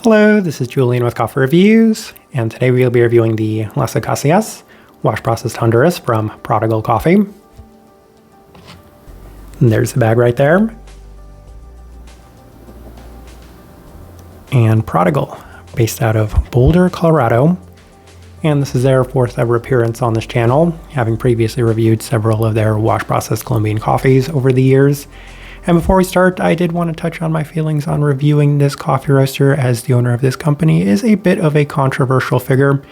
Hello, this is Julian with Coffee Reviews, and today we'll be reviewing the Las Acacias wash processed Honduras from Prodigal Coffee. And there's the bag right there. And Prodigal, based out of Boulder, Colorado. And this is their fourth ever appearance on this channel, having previously reviewed several of their wash processed Colombian coffees over the years. And before we start, I did want to touch on my feelings on reviewing this coffee roaster, as the owner of this company is a bit of a controversial figure.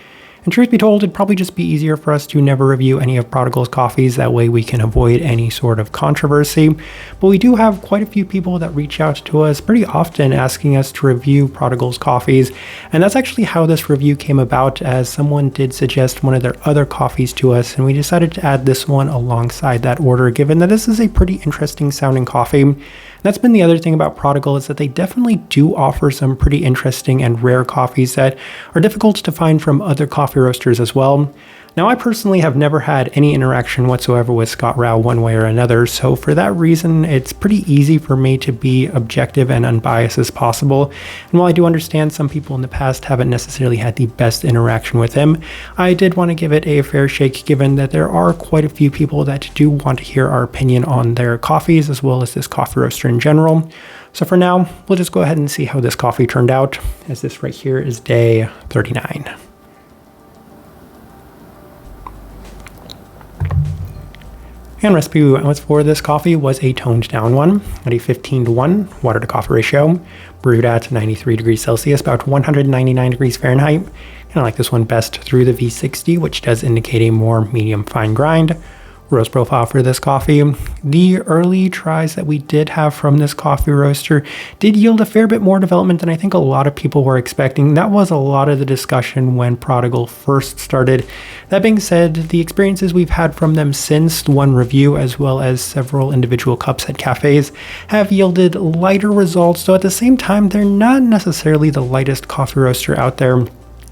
And truth be told, it'd probably just be easier for us to never review any of Prodigal's coffees. That way we can avoid any sort of controversy. But we do have quite a few people that reach out to us pretty often asking us to review Prodigal's coffees. And that's actually how this review came about, as someone did suggest one of their other coffees to us, and we decided to add this one alongside that order, given that this is a pretty interesting sounding coffee. That's been the other thing about Prodigal, is that they definitely do offer some pretty interesting and rare coffees that are difficult to find from other coffee roasters as well. Now, I personally have never had any interaction whatsoever with Scott Rao one way or another, so for that reason, it's pretty easy for me to be objective and unbiased as possible. And while I do understand some people in the past haven't necessarily had the best interaction with him, I did want to give it a fair shake, given that there are quite a few people that do want to hear our opinion on their coffees, as well as this coffee roaster in general. So for now, we'll just go ahead and see how this coffee turned out, as this right here is day 39. And recipe we went with for this coffee was a toned down one at a 15:1 water to coffee ratio, brewed at 93 degrees Celsius, about 199 degrees Fahrenheit. And I like this one best through the V60, which does indicate a more medium fine grind. Roast profile for this coffee. The early tries that we did have from this coffee roaster did yield a fair bit more development than I think a lot of people were expecting. That was a lot of the discussion when Prodigal first started. That being said, the experiences we've had from them since the one review, as well as several individual cups at cafes, have yielded lighter results, though at the same time, they're not necessarily the lightest coffee roaster out there.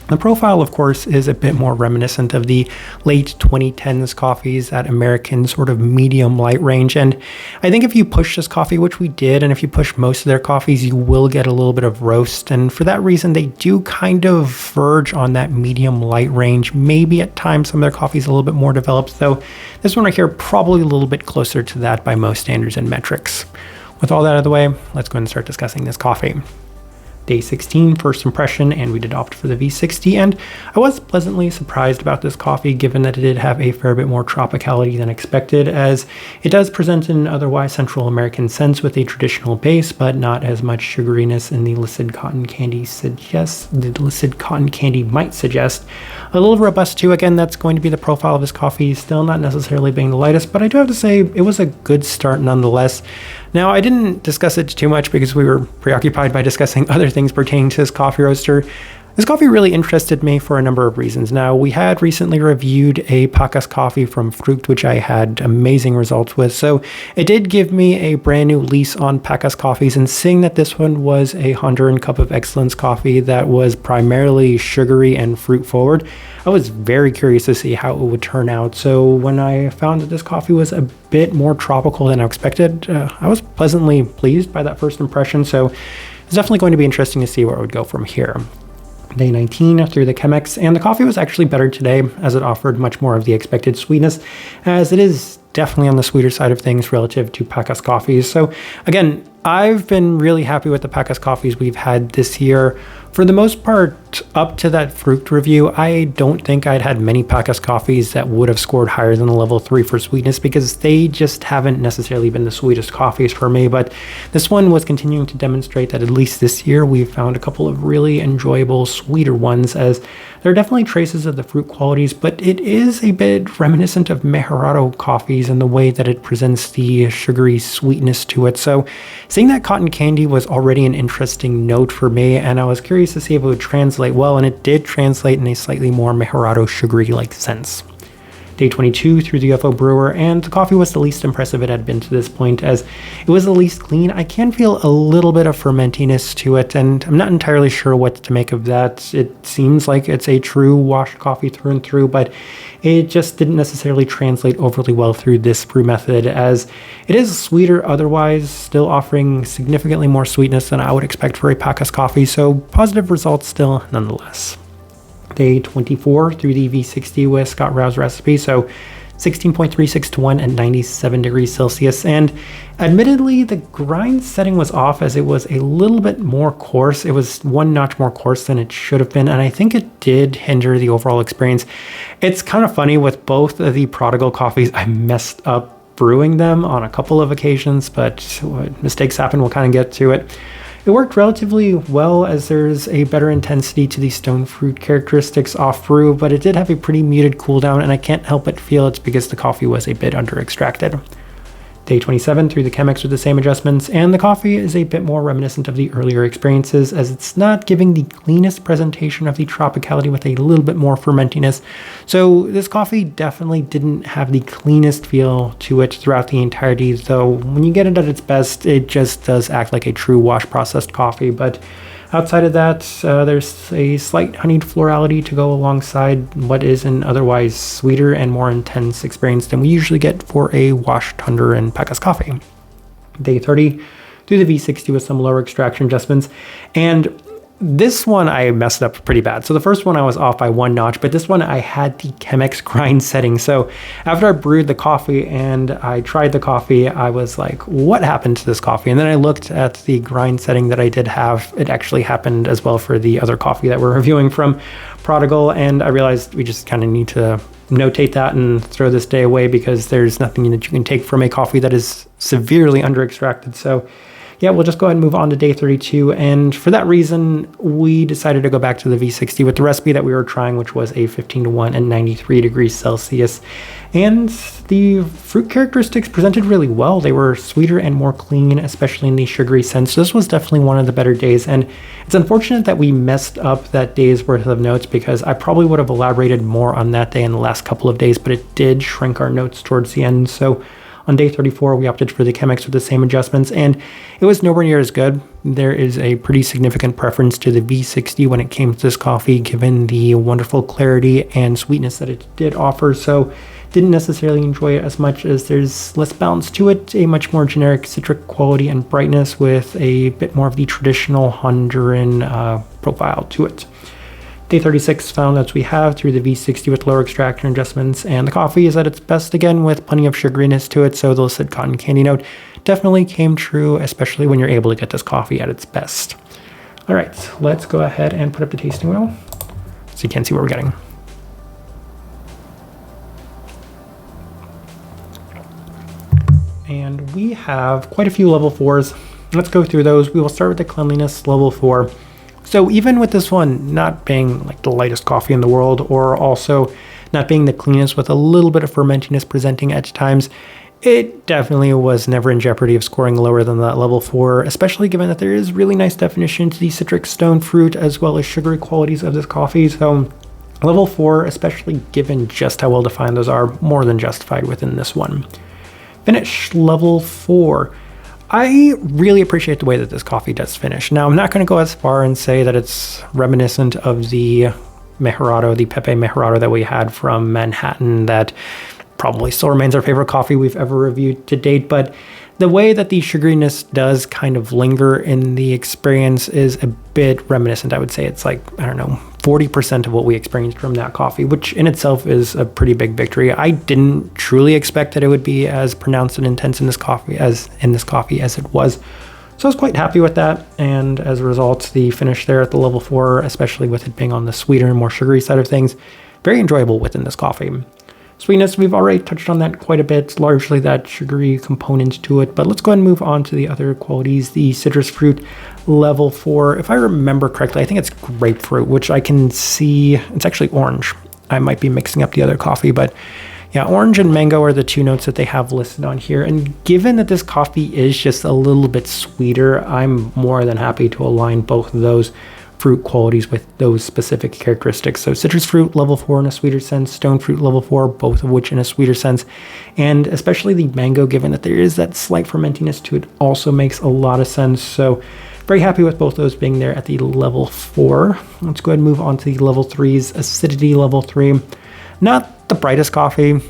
The profile, of course, is a bit more reminiscent of the late 2010s coffees, that American sort of medium light range. And I think if you push this coffee, which we did, and if you push most of their coffees, you will get a little bit of roast. And for that reason, they do kind of verge on that medium light range. Maybe at times some of their coffees a little bit more developed, though this one right here, probably a little bit closer to that by most standards and metrics. With all that out of the way, let's go ahead and start discussing this coffee. Day 16, first impression, and we did opt for the V60, and I was pleasantly surprised about this coffee, given that it did have a fair bit more tropicality than expected, as it does present an otherwise Central American sense with a traditional base, but not as much sugariness in the listed cotton candy might suggest. A little robust too. Again, that's going to be the profile of this coffee, still not necessarily being the lightest, but I do have to say it was a good start nonetheless. Now, I didn't discuss it too much because we were preoccupied by discussing other things pertaining to this coffee roaster. This coffee really interested me for a number of reasons. Now, we had recently reviewed a pacas coffee from Fruit, which I had amazing results with, so it did give me a brand new lease on pacas coffees, and seeing that this one was a Honduran Cup of Excellence coffee that was primarily sugary and fruit forward, I was very curious to see how it would turn out. So when I found that this coffee was a bit more tropical than I expected, I was pleasantly pleased by that first impression, so it's definitely going to be interesting to see where it would go from here. Day 19 through the Chemex, and the coffee was actually better today, as it offered much more of the expected sweetness, as it is definitely on the sweeter side of things relative to pacas coffees. So again, I've been really happy with the pacas coffees we've had this year. For the most part, up to that Fruit review, I don't think I'd had many pacas coffees that would have scored higher than a level 3 for sweetness, because they just haven't necessarily been the sweetest coffees for me. But this one was continuing to demonstrate that at least this year we've found a couple of really enjoyable sweeter ones, as there are definitely traces of the fruit qualities, but it is a bit reminiscent of Mejorado coffees in the way that it presents the sugary sweetness to it. So seeing that cotton candy was already an interesting note for me, and I was curious to see if it would translate well, and it did translate in a slightly more Mejorado sugary-like sense. Day 22 through the UFO brewer, and the coffee was the least impressive it had been to this point, as it was the least clean. I can feel a little bit of fermentiness to it, and I'm not entirely sure what to make of that. It seems like it's a true washed coffee through and through, but it just didn't necessarily translate overly well through this brew method, as it is sweeter otherwise, still offering significantly more sweetness than I would expect for a pacas coffee, so positive results still nonetheless. Day 24 through the V60 with Scott Rao's recipe, so 16.36 to 1 at 97 degrees Celsius, and admittedly the grind setting was off as it was a little bit more coarse. It was one notch more coarse than it should have been, and I think it did hinder the overall experience. It's kind of funny, with both of the Prodigal coffees, I messed up brewing them on a couple of occasions, but mistakes happen, we'll kind of get to it. It worked relatively well, as there's a better intensity to the stone fruit characteristics off brew, but it did have a pretty muted cooldown, and I can't help but feel it's because the coffee was a bit under extracted. Day 27 through the Chemex with the same adjustments, and the coffee is a bit more reminiscent of the earlier experiences, as it's not giving the cleanest presentation of the tropicality with a little bit more fermentiness. So this coffee definitely didn't have the cleanest feel to it throughout the entirety, though when you get it at its best, it just does act like a true wash processed coffee. But outside of that, there's a slight honeyed florality to go alongside what is an otherwise sweeter and more intense experience than we usually get for a washed Honduran pacas coffee. Day 30 through the V60 with some lower extraction adjustments, and this one I messed up pretty bad. So the first one I was off by one notch, but this one I had the Chemex grind setting. So after I brewed the coffee and I tried the coffee, I was like, what happened to this coffee? And then I looked at the grind setting that I did have. It actually happened as well for the other coffee that we're reviewing from Prodigal, and I realized we just kind of need to notate that and throw this day away, because there's nothing that you can take from a coffee that is severely under extracted. So yeah, we'll just go ahead and move on to day 32. And for that reason, we decided to go back to the V60 with the recipe that we were trying, which was a 15 to 1 at 93 degrees Celsius. And the fruit characteristics presented really well. They were sweeter and more clean, especially in the sugary sense. So this was definitely one of the better days. And it's unfortunate that we messed up that day's worth of notes, because I probably would have elaborated more on that day in the last couple of days, but it did shrink our notes towards the end. So on day 34, we opted for the Chemex with the same adjustments, and it was nowhere near as good. There is a pretty significant preference to the V60 when it came to this coffee, given the wonderful clarity and sweetness that it did offer. So didn't necessarily enjoy it as much, as there's less balance to it, a much more generic citric quality and brightness with a bit more of the traditional Honduran profile to it. Day 36 found that we have through the V60 with lower extraction adjustments, and the coffee is at its best again with plenty of sugariness to it, so the listed cotton candy note definitely came true, especially when you're able to get this coffee at its best. All right, let's go ahead and put up the tasting wheel so you can see what we're getting. And we have quite a few level 4s. Let's go through those. We will start with the cleanliness level 4. So even with this one not being like the lightest coffee in the world, or also not being the cleanest with a little bit of fermentiness presenting at times, it definitely was never in jeopardy of scoring lower than that level 4, especially given that there is really nice definition to the citric stone fruit as well as sugary qualities of this coffee. So level 4, especially given just how well defined those are, more than justified within this one. Finish level 4. I really appreciate the way that this coffee does finish. Now, I'm not going to go as far and say that it's reminiscent of the Mejorado, the Pepe Mejorado that we had from Manhattan, that probably still remains our favorite coffee we've ever reviewed to date, but the way that the sugariness does kind of linger in the experience is a bit reminiscent. I would say it's like, I don't know, 40% of what we experienced from that coffee, which in itself is a pretty big victory. I didn't truly expect that it would be as pronounced and intense in this coffee as it was. So I was quite happy with that, and as a result, the finish there at the level 4, especially with it being on the sweeter and more sugary side of things, very enjoyable within this coffee. Sweetness, we've already touched on that quite a bit, largely that sugary component to it, but let's go ahead and move on to the other qualities. The citrus fruit level 4, if I remember correctly, I think it's grapefruit, which I can see, it's actually orange. I might be mixing up the other coffee, but yeah, orange and mango are the two notes that they have listed on here. And given that this coffee is just a little bit sweeter, I'm more than happy to align both of those fruit qualities with those specific characteristics. So citrus fruit level 4 in a sweeter sense, stone fruit level 4, both of which in a sweeter sense. And especially the mango, given that there is that slight fermentiness to it, also makes a lot of sense. So very happy with both those being there at the level 4. Let's go ahead and move on to the level 3's acidity level 3. Not the brightest coffee.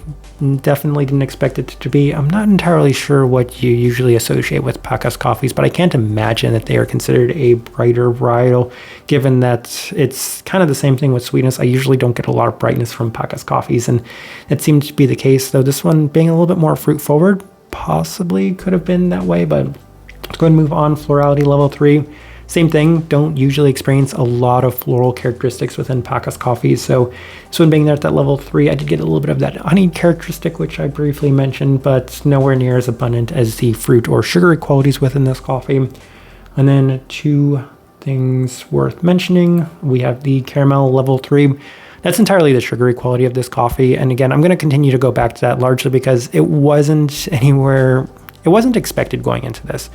Definitely didn't expect it to be. I'm not entirely sure what you usually associate with pacas coffees, but I can't imagine that they are considered a brighter varietal, given that it's kind of the same thing with sweetness. I usually don't get a lot of brightness from pacas coffees, and it seemed to be the case, though this one being a little bit more fruit forward possibly could have been that way, but let's go ahead and move on. Florality level 3. Same thing, don't usually experience a lot of floral characteristics within pacas coffees. So this one being there at that level 3, I did get a little bit of that honey characteristic, which I briefly mentioned, but nowhere near as abundant as the fruit or sugary qualities within this coffee. And then 2 things worth mentioning. We have the caramel level 3. That's entirely the sugary quality of this coffee. And again, I'm going to continue to go back to that largely because it wasn't expected going into this.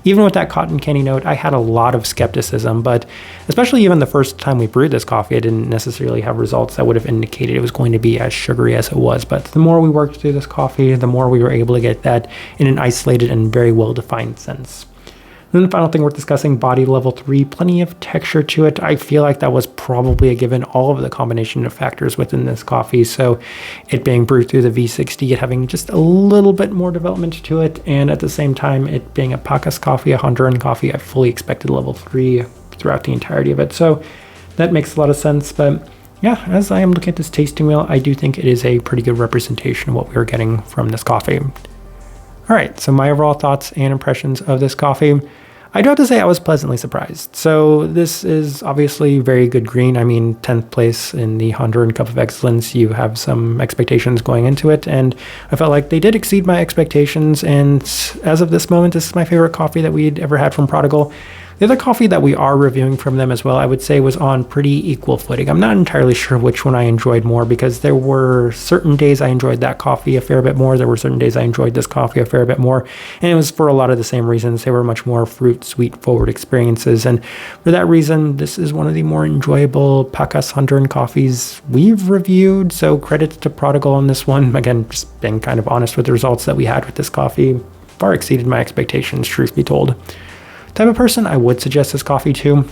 Even with that cotton candy note, I had a lot of skepticism, but especially even the first time we brewed this coffee, I didn't necessarily have results that would have indicated it was going to be as sugary as it was. But the more we worked through this coffee, the more we were able to get that in an isolated and very well-defined sense. And then the final thing worth discussing, body level 3, plenty of texture to it. I feel like that was probably a given, all of the combination of factors within this coffee. So it being brewed through the V60, it having just a little bit more development to it, and at the same time, it being a pacas coffee, a Honduran coffee, I fully expected level 3 throughout the entirety of it. So that makes a lot of sense. But yeah, as I am looking at this tasting wheel, I do think it is a pretty good representation of what we are getting from this coffee. All right, so my overall thoughts and impressions of this coffee. I do have to say I was pleasantly surprised. So this is obviously very good green. I mean, 10th place in the Honduran Cup of Excellence. You have some expectations going into it, and I felt like they did exceed my expectations. And as of this moment, this is my favorite coffee that we'd ever had from Prodigal. The other coffee that we are reviewing from them as well, I would say was on pretty equal footing. I'm not entirely sure which one I enjoyed more because there were certain days I enjoyed that coffee a fair bit more. There were certain days I enjoyed this coffee a fair bit more. And it was for a lot of the same reasons. They were much more fruit, sweet forward experiences. And for that reason, this is one of the more enjoyable pacas Honduran coffees we've reviewed. So credit to Prodigal on this one. Again, just being kind of honest with the results that we had with this coffee. Far exceeded my expectations, truth be told. Type of person I would suggest this coffee to.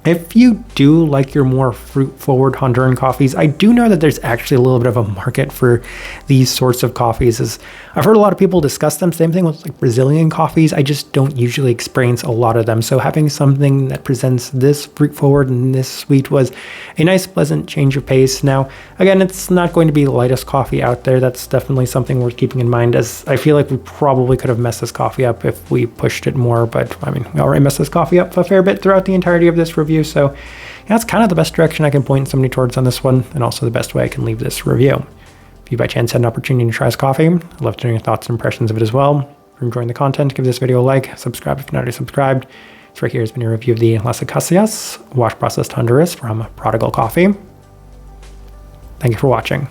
If you do like your more fruit-forward Honduran coffees, I do know that there's actually a little bit of a market for these sorts of coffees. As I've heard a lot of people discuss them. Same thing with like Brazilian coffees. I just don't usually experience a lot of them. So having something that presents this fruit-forward and this sweet was a nice, pleasant change of pace. Now, again, it's not going to be the lightest coffee out there. That's definitely something worth keeping in mind, as I feel like we probably could have messed this coffee up if we pushed it more. But I mean, we already messed this coffee up a fair bit throughout the entirety of this review. So yeah, that's kind of the best direction I can point somebody towards on this one, and also the best way I can leave this review. If you by chance had an opportunity to try this coffee, I'd love to know your thoughts and impressions of it as well. If you're enjoying the content, give this video a like, subscribe if you're not already subscribed. So right here has been a review of the Las Acacias wash processed Honduras from Prodigal Coffee. Thank you for watching.